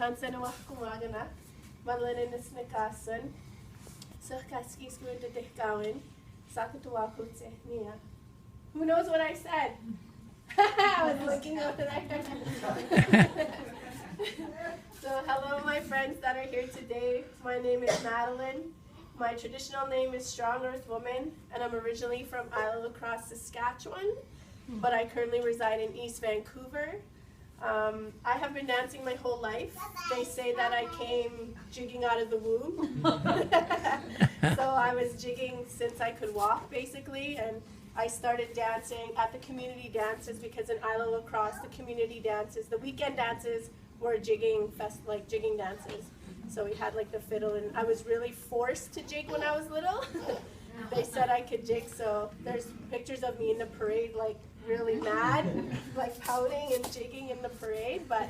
Tansa na wakumagana. Marilyn in this nakasan. So kaskis go into dehkawin. Sakatuwakutse niya. Who knows what I said? I was looking over there. So hello my friends that are here today. My name is Marilyn. My traditional name is Strong Earth Woman, and I'm originally from Isle La Crosse, Saskatchewan, but I currently reside in East Vancouver. I have been dancing my whole life. They say that I came jigging out of the womb. So I was jigging since I could walk, basically, and I started dancing at the community dances because in Isle La Crosse, the community dances, the weekend dances were jigging dances. So we had like the fiddle, and I was really forced to jig when I was little. They said I could jig, so there's pictures of me in the parade, like really mad, like pouting and jigging in the parade. But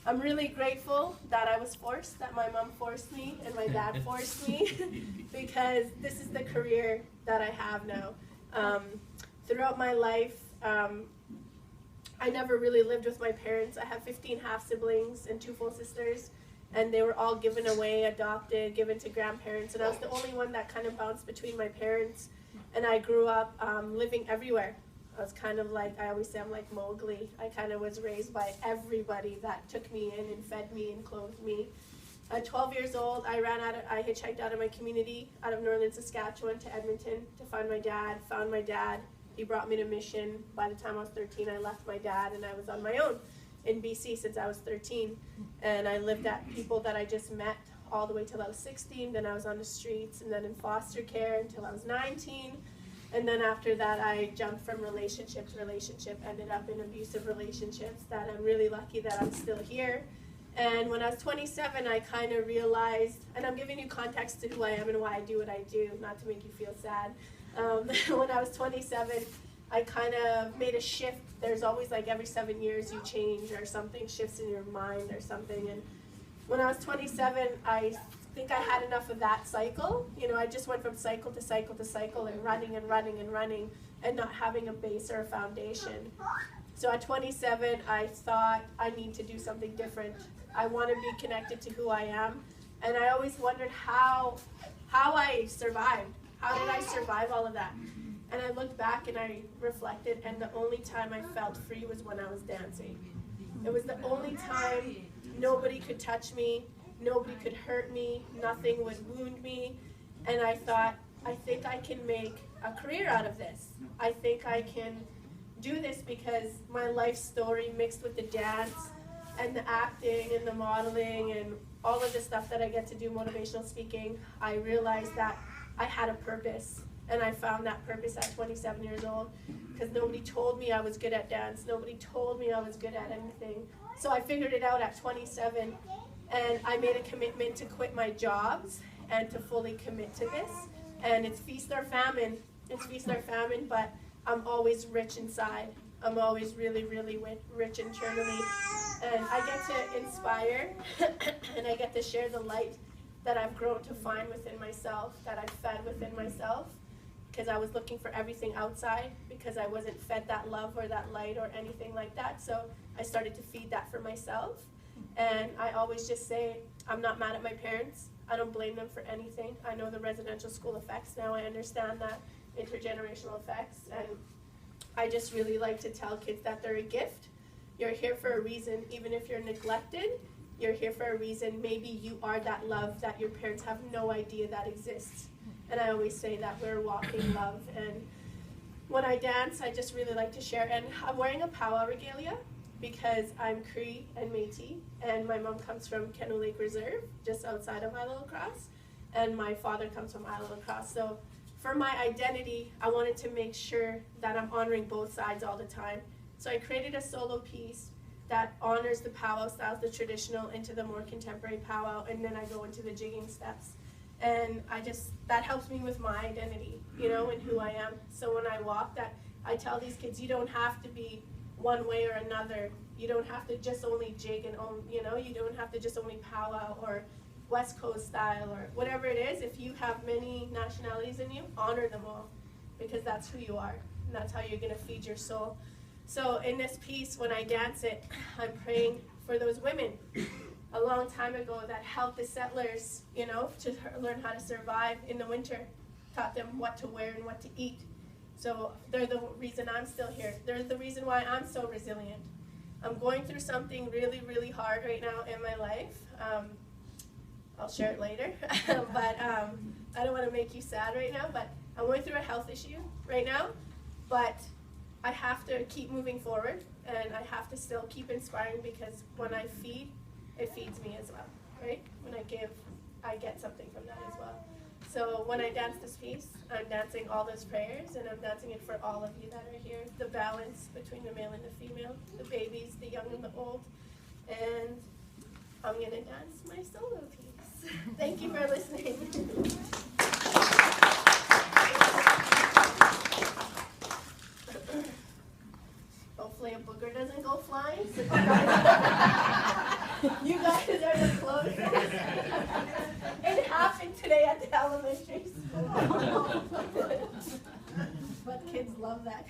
I'm really grateful that I was forced, that my mom forced me and my dad forced me, because this is the career that I have now. Throughout my life, I never really lived with my parents. I have 15 half-siblings and 2 full sisters, and they were all given away, adopted, given to grandparents, and I was the only one that kind of bounced between my parents, and I grew up living everywhere. I was kind of like, I always say I'm like Mowgli. I kind of was raised by everybody that took me in and fed me and clothed me. At 12 years old, I hitchhiked out of my community, out of northern Saskatchewan to Edmonton to find my dad, found my dad. He brought me to Mission. By the time I was 13, I left my dad and I was on my own in BC since I was 13. And I lived at people that I just met all the way till I was 16. Then I was on the streets and then in foster care until I was 19. And then after that, I jumped from relationship to relationship, ended up in abusive relationships that I'm really lucky that I'm still here. And when I was 27, I kind of realized, and I'm giving you context to who I am and why I do what I do, not to make you feel sad. When I was 27, I kind of made a shift. There's always like every 7 years you change or something shifts in your mind or something. And when I was 27, I think I had enough of that cycle. You know, I just went from cycle to cycle to cycle and running and running and running and not having a base or a foundation. So at 27, I thought I need to do something different. I want to be connected to who I am. And I always wondered how I survived. How did I survive all of that? And I looked back and I reflected, and the only time I felt free was when I was dancing. It was the only time nobody could touch me, nobody could hurt me, nothing would wound me. And I thought, I think I can make a career out of this. I think I can do this because my life story mixed with the dance and the acting and the modeling and all of the stuff that I get to do, motivational speaking, I realized that I had a purpose. And I found that purpose at 27 years old because nobody told me I was good at dance. Nobody told me I was good at anything. So I figured it out at 27, and I made a commitment to quit my jobs and to fully commit to this. And it's feast or famine. It's feast or famine, but I'm always rich inside. I'm always really, really rich internally. And I get to inspire and I get to share the light that I've grown to find within myself, that I've fed within myself, because I was looking for everything outside because I wasn't fed that love or that light or anything like that. So I started to feed that for myself. And I always just say, I'm not mad at my parents. I don't blame them for anything. I know the residential school effects now. I understand that intergenerational effects. And I just really like to tell kids that they're a gift. You're here for a reason. Even if you're neglected, you're here for a reason. Maybe you are that love that your parents have no idea that exists. And I always say that we're walking love. And when I dance, I just really like to share. And I'm wearing a powwow regalia because I'm Cree and Métis, and my mom comes from Kennew Lake Reserve, just outside of Isle La Crosse, and my father comes from Isle La Crosse. So for my identity, I wanted to make sure that I'm honoring both sides all the time. So I created a solo piece that honors the powwow styles, the traditional, into the more contemporary powwow, and then I go into the jigging steps. And that helps me with my identity, you know, and who I am. So when I walk, that I tell these kids, you don't have to be one way or another. You don't have to just only jig and you know, you don't have to just only powwow or West Coast style or whatever it is. If you have many nationalities in you, honor them all, because that's who you are, and that's how you're going to feed your soul. So in this piece, when I dance it, I'm praying for those women along long time ago that helped the settlers, you know, to learn how to survive in the winter, taught them what to wear and what to eat. So they're the reason I'm still here. They're the reason why I'm so resilient. I'm going through something really, really hard right now in my life. I'll share it later, but I don't want to make you sad right now, but I'm going through a health issue right now, but I have to keep moving forward, and I have to still keep inspiring, because when I feed, it feeds me as well, right? When I give, I get something from that as well. So when I dance this piece, I'm dancing all those prayers, and I'm dancing it for all of you that are here, the balance between the male and the female, the babies, the young and the old, and I'm going to dance my solo piece. Thank you for listening. Hopefully a booger doesn't go flying. So you guys are the closest. It happened today at the elementary school. But kids love that.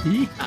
Hi.